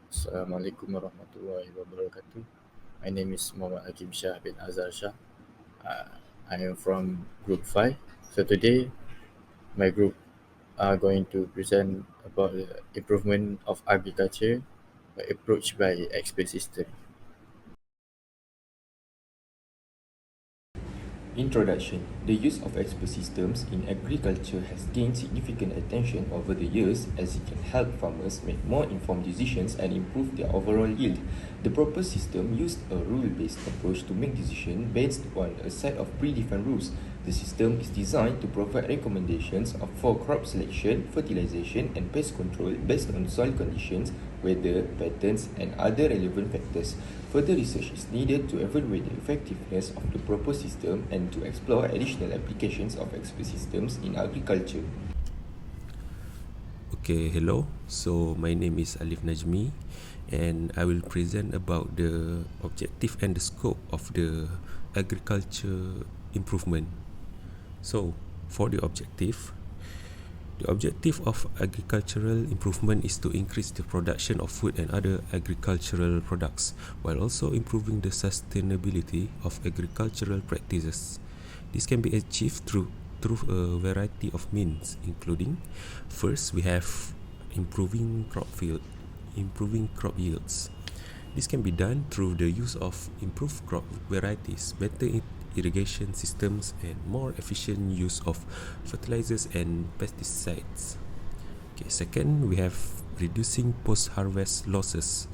Assalamualaikum warahmatullahi wabarakatuh. My name is Muhammad Hakim Shah bin Azhar Shah. Uh, I am from Group 5. So today, my group are going to present about the improvement of agriculture by approach by expert system. Introduction. The use of expert systems in agriculture has gained significant attention over the years as it can help farmers make more informed decisions and improve their overall yield. The proposed system used a rule-based approach to make decisions based on a set of predefined rules. The system is designed to provide recommendations for crop selection, fertilization, and pest control based on soil conditions, weather patterns, and other relevant factors. Further research is needed to evaluate the effectiveness of the proposed system and to explore additional applications of expert systems in agriculture. Okay, hello. So my name is Alif Najmi and I will present about the objective and the scope of the agriculture improvement. So, for the objective of agricultural improvement is to increase the production of food and other agricultural products while also improving the sustainability of agricultural practices. This can be achieved through a variety of means, including first we have improving crop yields. This can be done through the use of improved crop varieties, better irrigation systems, and more efficient use of fertilizers and pesticides. Okay, second, we have reducing post-harvest losses.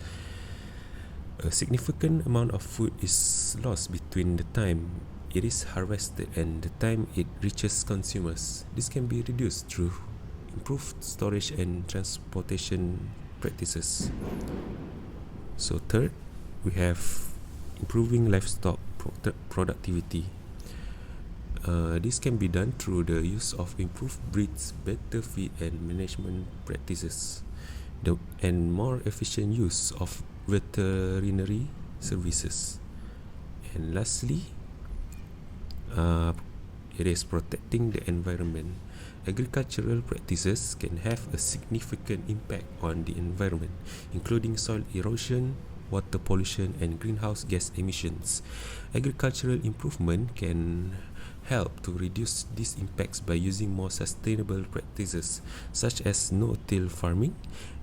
A significant amount of food is lost between the time it is harvested and the time it reaches consumers. This can be reduced through improved storage and transportation practices. So third, we have improving livestock productivity. This can be done through the use of improved breeds, better feed and management practices, and more efficient use of veterinary services. And lastly, it is protecting the environment. Agricultural practices can have a significant impact on the environment, including soil erosion, water pollution, and greenhouse gas emissions. Agricultural improvement can help to reduce these impacts by using more sustainable practices such as no-till farming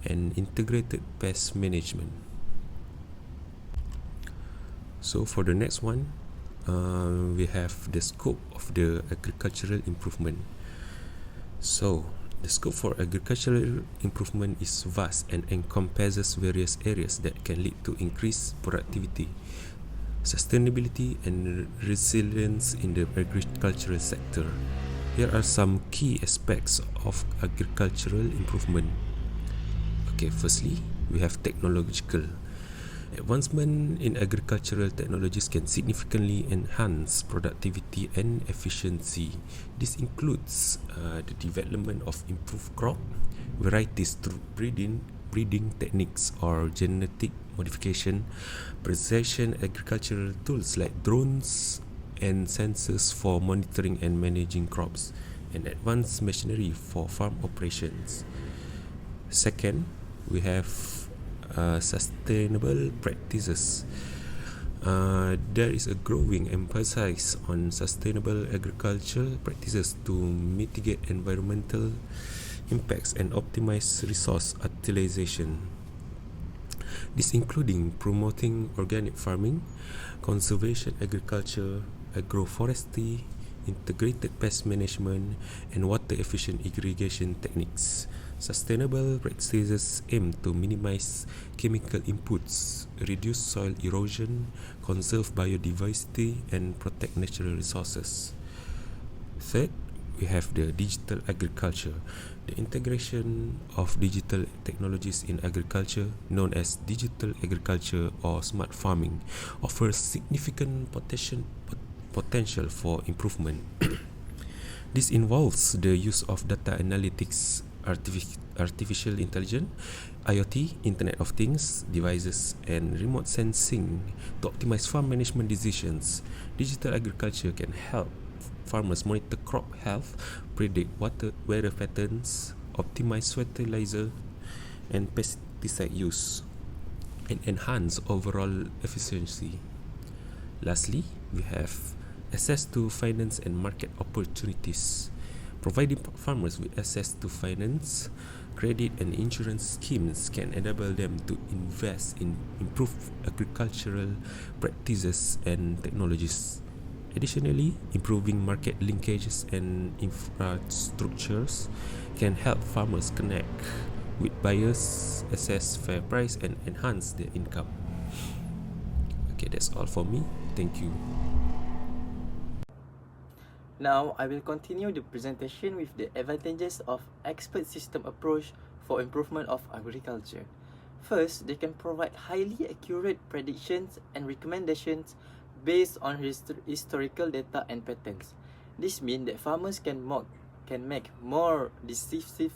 and integrated pest management. So for the next one, we have the scope of the agricultural improvement. So the scope for agricultural improvement is vast and encompasses various areas that can lead to increased productivity, sustainability, and resilience in the agricultural sector. Here are some key aspects of agricultural improvement. Okay, firstly, we have technological. Advancement in agricultural technologies can significantly enhance productivity and efficiency. This includes the development of improved crop varieties through breeding techniques or genetic modification, precision agricultural tools like drones and sensors for monitoring and managing crops, and advanced machinery for farm operations. Second, we have sustainable practices. There is a growing emphasis on sustainable agriculture practices to mitigate environmental impacts and optimize resource utilization. This including promoting organic farming, conservation agriculture, agroforestry, integrated pest management, and water efficient irrigation techniques. Sustainable practices aim to minimize chemical inputs, reduce soil erosion, conserve biodiversity, and protect natural resources. Third, we have the digital agriculture. The integration of digital technologies in agriculture, known as digital agriculture or smart farming, offers significant potential for improvement. This involves the use of data analytics, artificial intelligence, IoT, Internet of Things, devices, and remote sensing to optimize farm management decisions. Digital agriculture can help farmers monitor crop health, predict weather patterns, optimize fertilizer and pesticide use. and enhance overall efficiency. Lastly, we have access to finance and market opportunities. Providing farmers with access to finance, credit, and insurance schemes can enable them to invest in improved agricultural practices and technologies. Additionally, improving market linkages and infrastructures can help farmers connect with buyers, assess fair price, and enhance their income. Okay, that's all for me. Thank you. Now, I will continue the presentation with the advantages of expert system approach for improvement of agriculture. First, they can provide highly accurate predictions and recommendations based on historical data and patterns. This means that farmers can make more decisive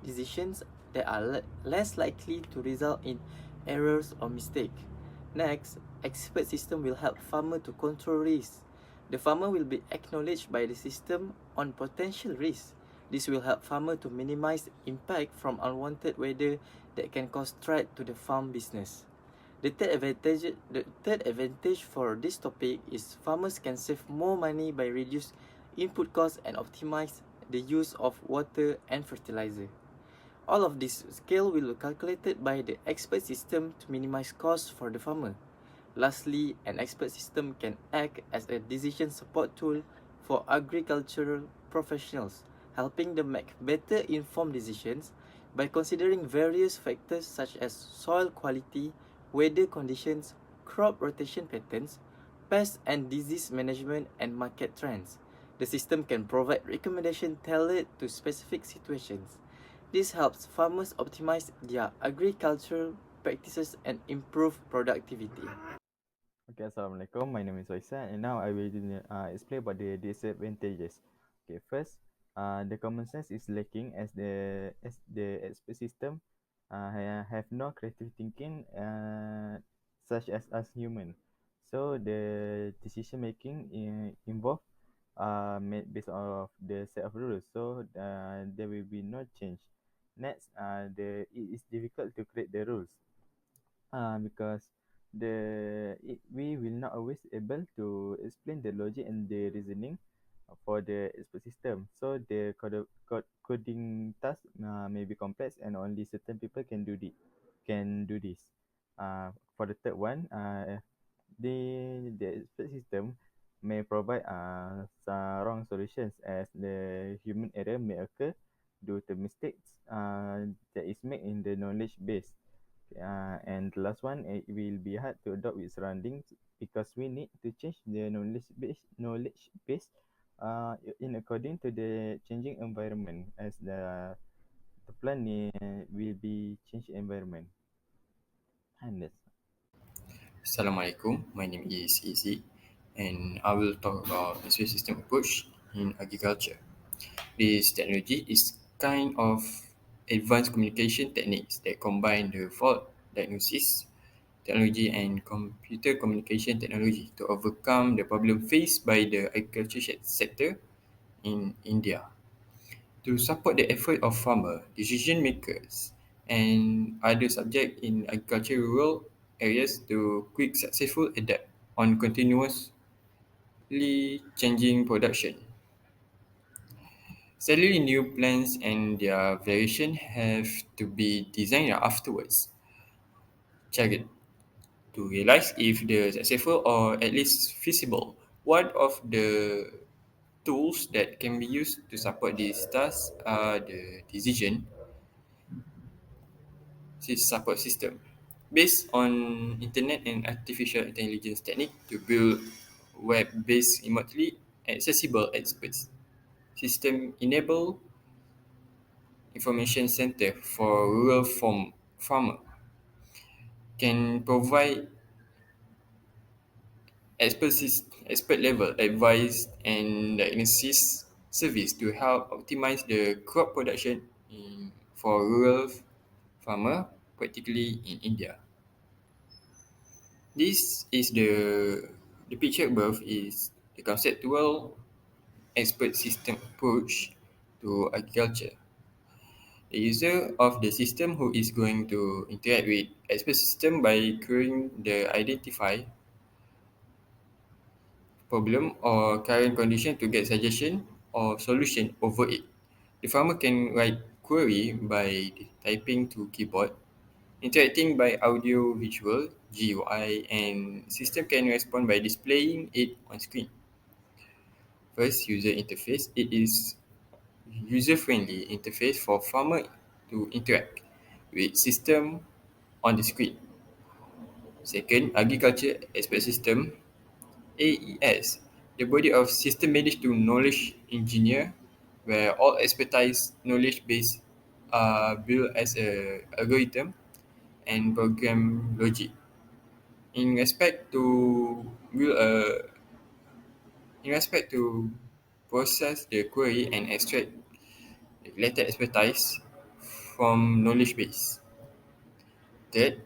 decisions that are less likely to result in errors or mistakes. Next, expert system will help farmer to control risk. The farmer will be acknowledged by the system on potential risks. This will help farmer to minimize impact from unwanted weather that can cause threat to the farm business. The third advantage for this topic is farmers can save more money by reduce input costs and optimize the use of water and fertilizer. All of this scale will be calculated by the expert system to minimize costs for the farmer. Lastly, an expert system can act as a decision support tool for agricultural professionals, helping them make better informed decisions by considering various factors such as soil quality, weather conditions, crop rotation patterns, pest and disease management, and market trends. The system can provide recommendations tailored to specific situations. This helps farmers optimize their agricultural practices and improve productivity. Okay, Assalamualaikum. My name is Faisal, and now I will explain about the disadvantages. Okay, first, the common sense is lacking as the expert system have no creative thinking such as us human. So the decision making involved made based on the set of rules. So there will be no change. Next, it is difficult to create the rules because we will not always able to explain the logic and the reasoning for the expert system. So the coding task may be complex and only certain people can do this. For the third one, the expert system may provide some wrong solutions as the human error may occur due to mistakes that is made in the knowledge base. And the last one, it will be hard to adopt with surroundings because we need to change the knowledge base in according to the changing environment as the plant will be changed environment. And that's Assalamualaikum. My name is Izzy, and I will talk about the space system approach in agriculture. This technology is kind of advanced communication techniques that combine the fault diagnosis technology and computer communication technology to overcome the problem faced by the agriculture sector in India. To support the effort of farmer, decision makers, and other subjects in agriculture rural areas to quick successful adapt on continuously changing production. Sadly, new plans and their variation have to be designed afterwards. Check to realize if they're successful or at least feasible. One of the tools that can be used to support these tasks are the decision support system based on internet and artificial intelligence technique to build web-based remotely accessible experts system enable information center for rural farmer can provide expert level advice and diagnosis service to help optimize the crop production for rural farmer, particularly in India. This is the picture above is the conceptual expert system approach to agriculture. The user of the system who is going to interact with expert system by querying the identify problem or current condition to get suggestion or solution over it. The farmer can write query by typing to keyboard, interacting by audio visual GUI, and system can respond by displaying it on screen. First, user interface. It is user-friendly interface for farmer to interact with system on the screen. Second, agriculture expert system AES, the body of system managed to knowledge engineer, where all expertise knowledge base are built as a algorithm and program logic. In respect to build a in respect to process the query and extract related expertise from knowledge base. Third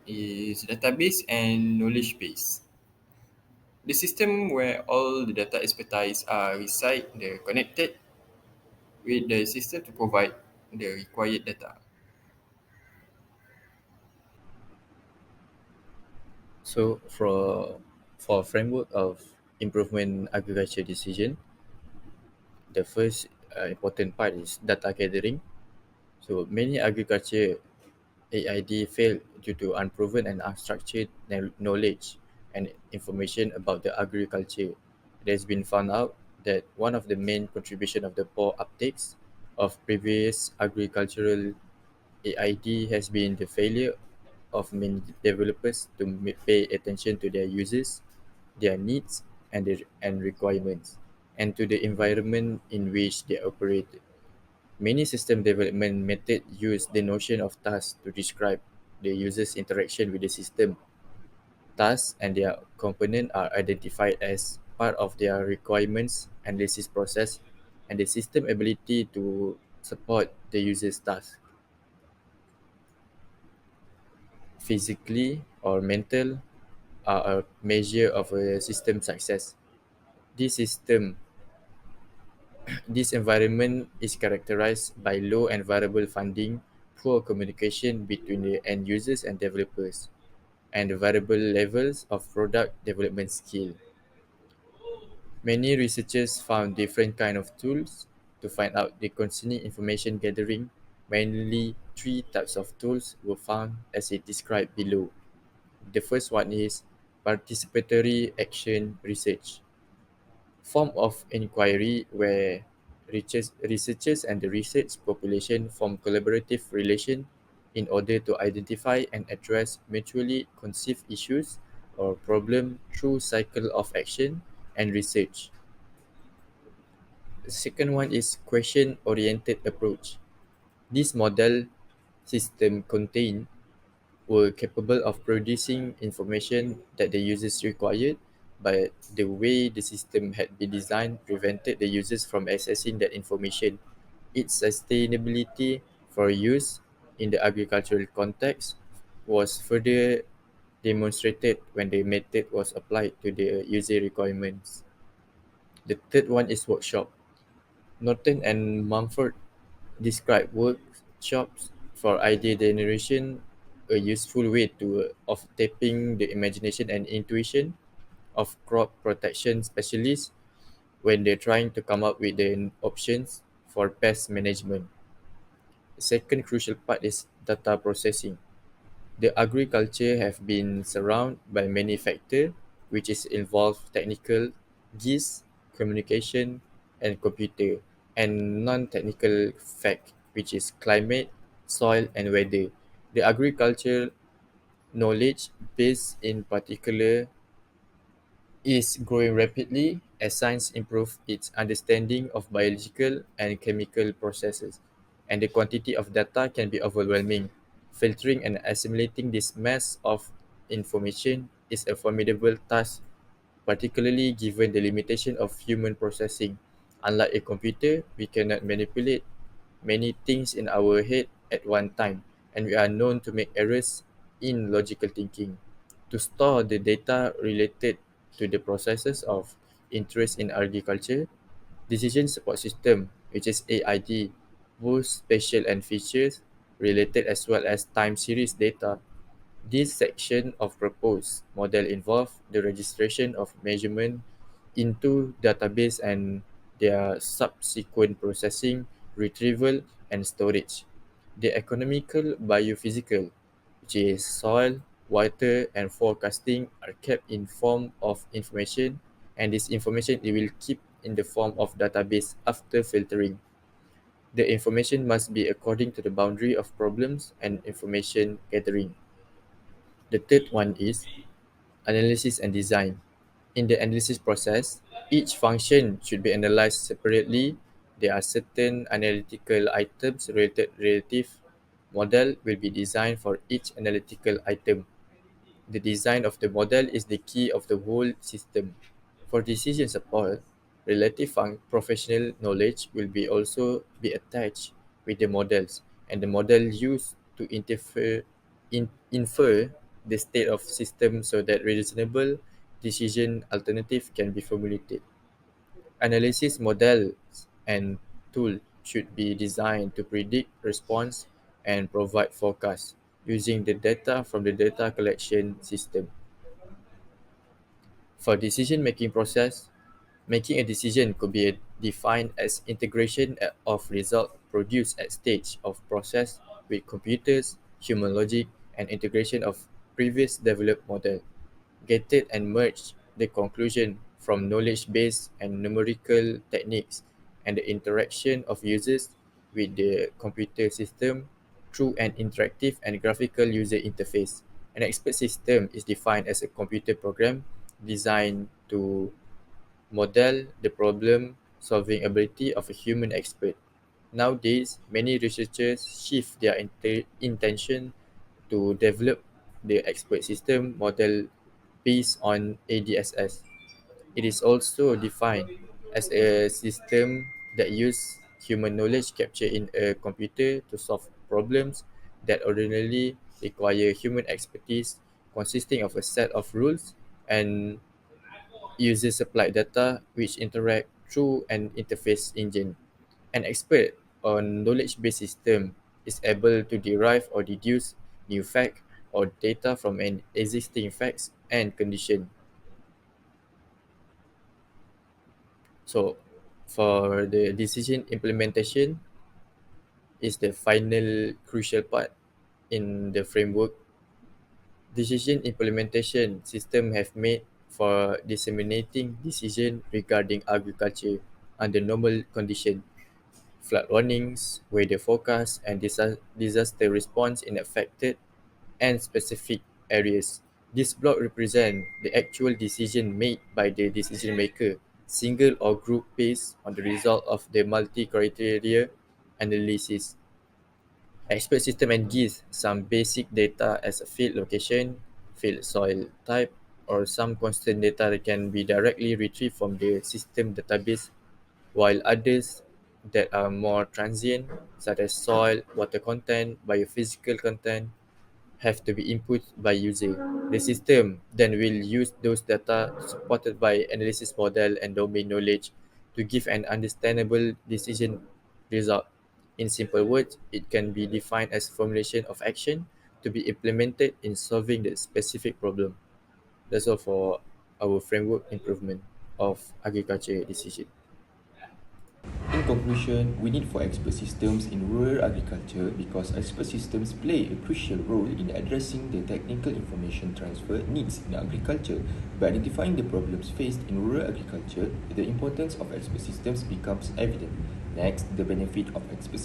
is database and knowledge base. The system where all the data expertise are reside, they're connected with the system to provide the required data. So for framework of improvement agriculture decision, the first important part is data gathering. So many agriculture AID fail due to unproven and unstructured knowledge and information about the agriculture. It has been found out that one of the main contribution of the poor uptakes of previous agricultural AID has been the failure of many developers to pay attention to their users, their needs, and requirements, and to the environment in which they operate. Many system development methods use the notion of task to describe the user's interaction with the system. Tasks and their component are identified as part of their requirements analysis process and the system ability to support the user's task. Physically or mental are a measure of a system success. This system This environment is characterized by low and variable funding, poor communication between the end users and developers, and variable levels of product development skill. Many researchers found different kind of tools to find out the concerning information gathering. Mainly three types of tools were found as it described below. The first one is participatory action research, form of inquiry where researchers and the research population form collaborative relation in order to identify and address mutually conceived issues or problem through cycle of action and research. The second one is question-oriented approach. This model system contain were capable of producing information that the users required, but the way the system had been designed prevented the users from accessing that information. Its sustainability for use in the agricultural context was further demonstrated when the method was applied to the user requirements. The third one is workshop. Norton and Mumford describe workshops for idea generation, a useful way of tapping the imagination and intuition of crop protection specialists when they're trying to come up with the options for pest management. The second crucial part is data processing. The agriculture have been surrounded by many factors which is involve technical gist, communication, and computer, and non-technical fact which is climate, soil, and weather. The agricultural knowledge base in particular is growing rapidly as science improves its understanding of biological and chemical processes, and the quantity of data can be overwhelming. Filtering and assimilating this mass of information is a formidable task, particularly given the limitation of human processing. Unlike a computer, we cannot manipulate many things in our head at one time, and we are known to make errors in logical thinking. To store the data related to the processes of interest in agriculture, decision support system, which is AID, both spatial and features related as well as time series data. This section of proposed model involve the registration of measurement into database and their subsequent processing, retrieval, and storage. The economical biophysical, which is soil, water, and forecasting, are kept in form of information, and this information it will keep in the form of database after filtering. The information must be according to the boundary of problems and information gathering. The third one is analysis and design. In the analysis process, each function should be analyzed separately. There are certain analytical items relative model will be designed for each analytical item. The design of the model is the key of the whole system. For decision support, relative professional knowledge will be also be attached with the models, and the model used to infer the state of system so that reasonable decision alternative can be formulated. Analysis models and tools should be designed to predict response and provide forecasts using the data from the data collection system. For decision-making process, making a decision could be defined as integration of result produced at stage of process with computers, human logic, and integration of previous developed model. Gated and merged the conclusion from knowledge base and numerical techniques and the interaction of users with the computer system through an interactive and graphical user interface. An expert system is defined as a computer program designed to model the problem solving ability of a human expert. Nowadays, many researchers shift their intention to develop the expert system model based on ADSS. It is also defined as a system that uses human knowledge captured in a computer to solve problems that ordinarily require human expertise, consisting of a set of rules and user supplied data which interact through an interface engine. An expert on knowledge-based system is able to derive or deduce new fact or data from an existing facts and condition. So for the decision implementation is the final crucial part in the framework. Decision implementation system have made for disseminating decision regarding agriculture under normal condition, flood warnings, weather forecast, and disaster response in affected and specific areas. This block represent the actual decision made by the decision maker, single or group based on the result of the multi-criteria analysis. Expert system and gives some basic data as a field location, field soil type, or some constant data that can be directly retrieved from the system database, while others that are more transient, such as soil, water content, biophysical content, have to be input by user. The system then will use those data supported by analysis model and domain knowledge to give an understandable decision result. In simple words, it can be defined as formulation of action to be implemented in solving the specific problem. That's all for our framework improvement of agriculture decision. In conclusion, we need for expert systems in rural agriculture because expert systems play a crucial role in addressing the technical information transfer needs in agriculture. By identifying the problems faced in rural agriculture, the importance of expert systems becomes evident. Next, the benefit of expert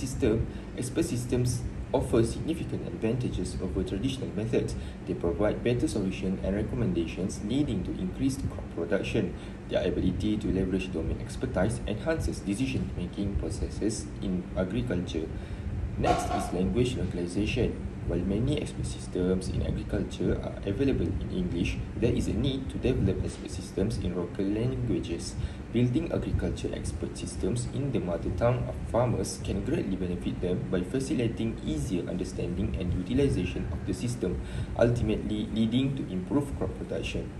systems offer significant advantages over traditional methods. They provide better solutions and recommendations, leading to increased crop production. Their ability to leverage domain expertise enhances decision-making processes in agriculture. Next is language localization. While many expert systems in agriculture are available in English, there is a need to develop expert systems in local languages. Building agriculture expert systems in the mother tongue of farmers can greatly benefit them by facilitating easier understanding and utilization of the system, ultimately leading to improved crop production.